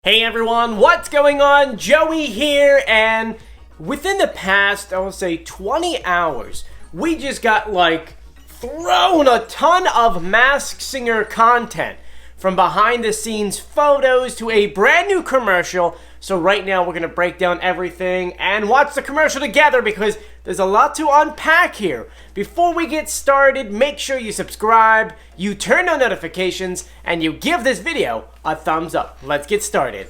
Hey everyone, what's going on? Joey here, and within the past, I will say 20 hours, we just got thrown a ton of Masked Singer content. From behind the scenes photos to a brand new commercial. So right now we're going to break down everything and watch the commercial together because there's a lot to unpack here. Before we get started, make sure you subscribe, you turn on notifications, and you give this video a thumbs up. Let's get started.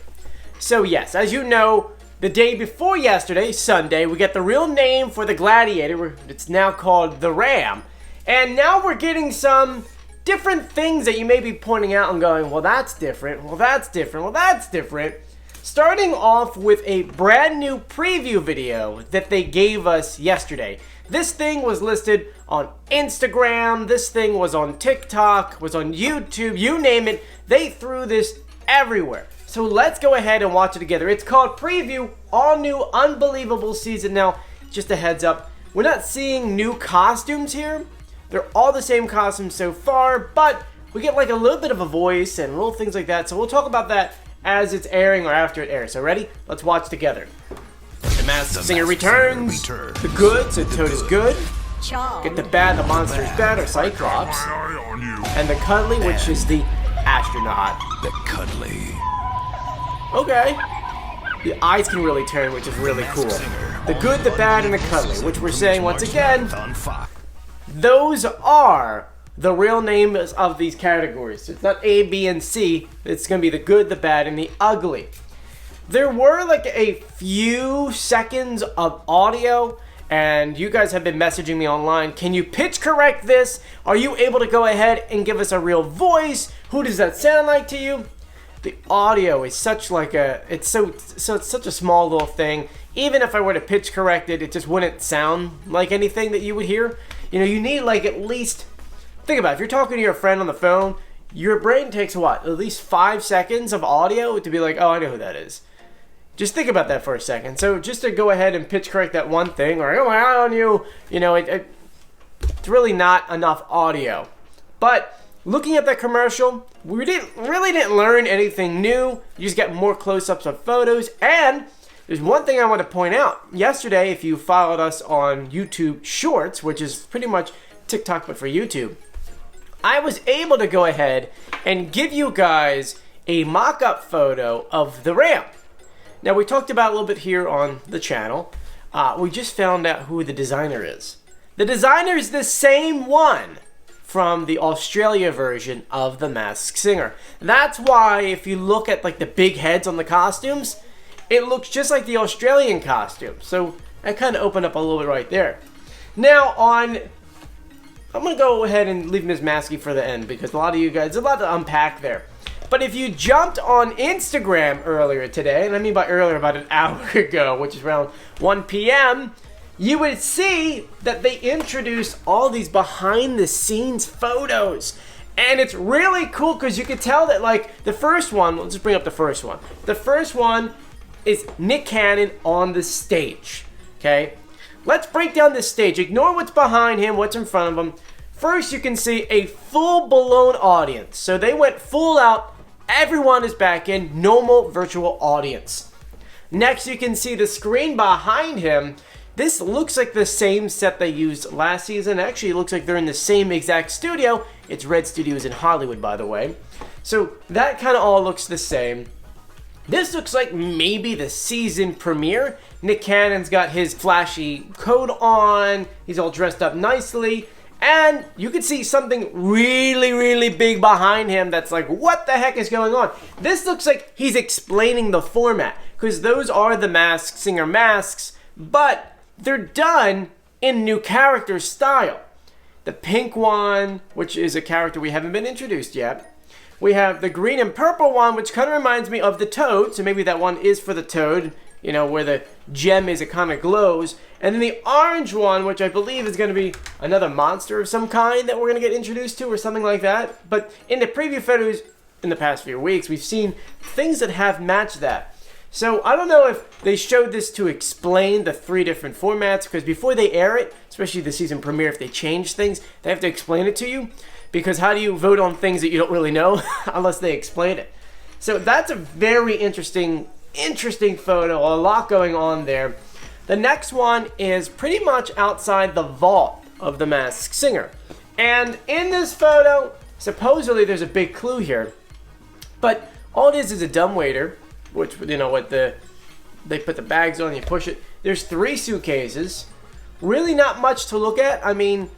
So yes, as you know, the day before yesterday, Sunday, we get the real name for the Gladiator. It's now called the Ram. And now we're getting some different things that you may be pointing out and going, well, that's different, well, that's different, well, that's different. Starting off with a brand new preview video that they gave us yesterday. This thing was listed on Instagram, this thing was on TikTok, was on YouTube, you name it. They threw this everywhere. So let's go ahead and watch it together. It's called Preview, all new Unbelievable season. Now, just a heads up, we're not seeing new costumes here. They're all the same costumes so far, but we get a little bit of a voice and little things like that. So we'll talk about that as it's airing or after it airs. So ready? Let's watch together. The Masked Singer returns. The good, so Toad is good. Get the bad, the monster is bad, or Cyclops. And the cuddly, which is the astronaut. The cuddly. Okay. The eyes can really turn, which is really cool. The good, the bad, and the cuddly, which we're saying once again, those are the real names of these categories. So it's not A, B, and C. It's going to be the good, the bad, and the ugly. There were a few seconds of audio, and you guys have been messaging me online. Can you pitch correct this? Are you able to go ahead and give us a real voice? Who does that sound like to you? The audio is such it's such a small little thing. Even if I were to pitch correct it, it just wouldn't sound like anything that you would hear. You know, you need at least, think about it, if you're talking to your friend on the phone, your brain takes what? At least 5 seconds of audio to be like, oh, I know who that is. Just think about that for a second. So just to go ahead and pitch correct that one thing, or oh my eye on you, it's really not enough audio. But looking at that commercial, we really didn't learn anything new. You just get more close-ups of photos. And there's one thing I want to point out. Yesterday, if you followed us on YouTube Shorts, which is pretty much TikTok but for YouTube, I was able to go ahead and give you guys a mock-up photo of the Ram. Now, we talked about a little bit here on the channel. We just found out who the designer is. The designer is the same one from the Australia version of the Masked Singer. That's why if you look at the big heads on the costumes, it looks just like the Australian costume. So I kind of opened up a little bit right there. Now I'm going to go ahead and leave Ms. Maskey for the end because a lot of you guys, there's a lot to unpack there. But if you jumped on Instagram earlier today, and I mean by earlier, about an hour ago, which is around 1 p.m., you would see that they introduced all these behind the scenes photos. And it's really cool because you can tell that the first one, let's just bring up the first one. The first one is Nick Cannon on the stage, okay? Let's break down this stage. Ignore what's behind him, what's in front of him. First, you can see a full-blown audience. So they went full out. Everyone is back in normal virtual audience. Next, you can see the screen behind him. This looks like the same set they used last season. Actually, it looks like they're in the same exact studio. It's Red Studios in Hollywood, by the way. So that kind of all looks the same. This looks like maybe the season premiere. Nick Cannon's got his flashy coat on. He's all dressed up nicely. And you can see something really, really big behind him that's what the heck is going on? This looks like he's explaining the format. Because those are the Masked Singer masks. But they're done in new character style. The pink one, which is a character we haven't been introduced yet. We have the green and purple one, which kind of reminds me of the Toad. So maybe that one is for the Toad, where the gem is, it kind of glows. And then the orange one, which I believe is going to be another monster of some kind that we're going to get introduced to or something like that. But in the preview photos in the past few weeks, we've seen things that have matched that. So I don't know if they showed this to explain the 3 different formats, because before they air it, especially the season premiere, if they change things, they have to explain it to you. Because how do you vote on things that you don't really know unless they explain it? So that's a very interesting photo. A lot going on there. The next one is pretty much outside the vault of the Masked Singer. And in this photo, supposedly there's a big clue here. But all it is a dumbwaiter, which, you know, what they put the bags on, you push it. There's 3 suitcases. Really not much to look at. I mean,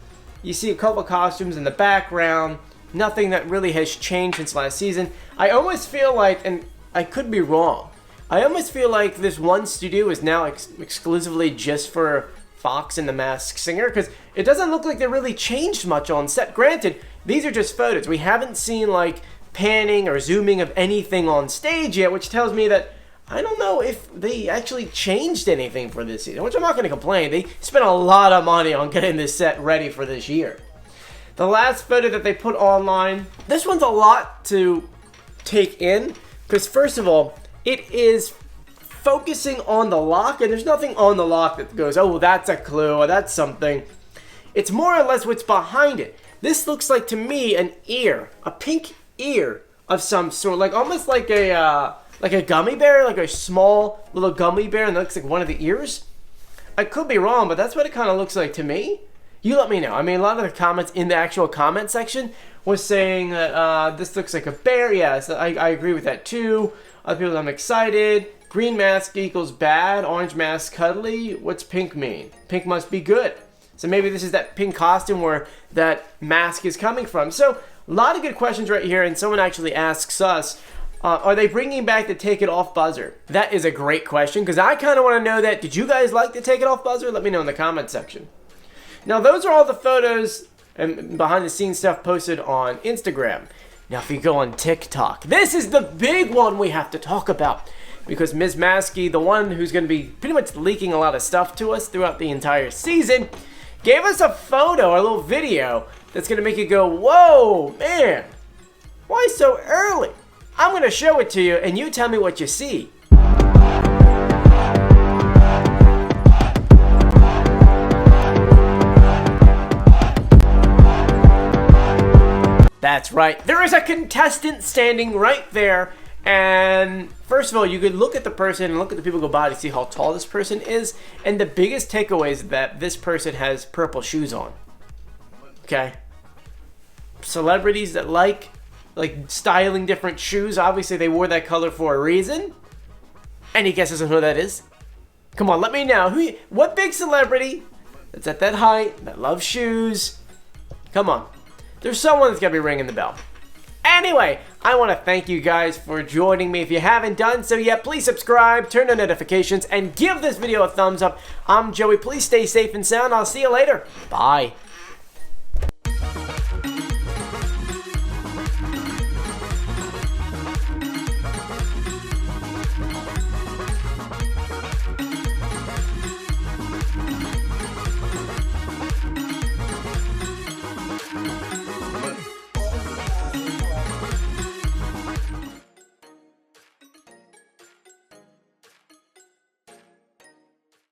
you see a couple costumes in the background. Nothing that really has changed since last season. I almost feel like, and I could be wrong, I almost feel like this one studio is now exclusively just for Fox and the Masked Singer, because it doesn't look like they really changed much on set. Granted, these are just photos. We haven't seen like panning or zooming of anything on stage yet, which tells me that I don't know if they actually changed anything for this season, which I'm not going to complain. They spent a lot of money on getting this set ready for this year. The last photo that they put online, this one's a lot to take in, because first of all, it is focusing on the lock, and there's nothing on the lock that goes, oh, that's a clue, or that's something. It's more or less what's behind it. This looks like, to me, an ear, a pink ear of some sort, like almost like a gummy bear, like a small little gummy bear, and it looks like one of the ears. I could be wrong, but that's what it kind of looks like to me. You let me know. I mean, a lot of the comments in the actual comment section was saying that this looks like a bear. Yes, I agree with that too. Other people, I'm excited. Green mask equals bad. Orange mask cuddly. What's pink mean? Pink must be good. So maybe this is that pink costume where that mask is coming from. So a lot of good questions right here. And someone actually asks us, are they bringing back the take it off buzzer? That is a great question, because I kind of want to know that. Did you guys like the take it off buzzer? Let me know in the comment section. Now, those are all the photos and behind the scenes stuff posted on Instagram. Now, if you go on TikTok, this is the big one we have to talk about, because Ms. Maskey, the one who's going to be pretty much leaking a lot of stuff to us throughout the entire season, gave us a photo, a little video, that's going to make you go, whoa, man, why so early? I'm going to show it to you, and you tell me what you see. That's right. There is a contestant standing right there. And first of all, you could look at the person and look at the people go by to see how tall this person is. And the biggest takeaway is that this person has purple shoes on. Okay? Celebrities that like styling different shoes, obviously they wore that color for a reason. Any guesses on who that is? Come on, let me know. What big celebrity that's at that height, that loves shoes? Come on. There's someone that's going to be ringing the bell. Anyway, I want to thank you guys for joining me. If you haven't done so yet, please subscribe, turn on notifications, and give this video a thumbs up. I'm Joey. Please stay safe and sound. I'll see you later. Bye.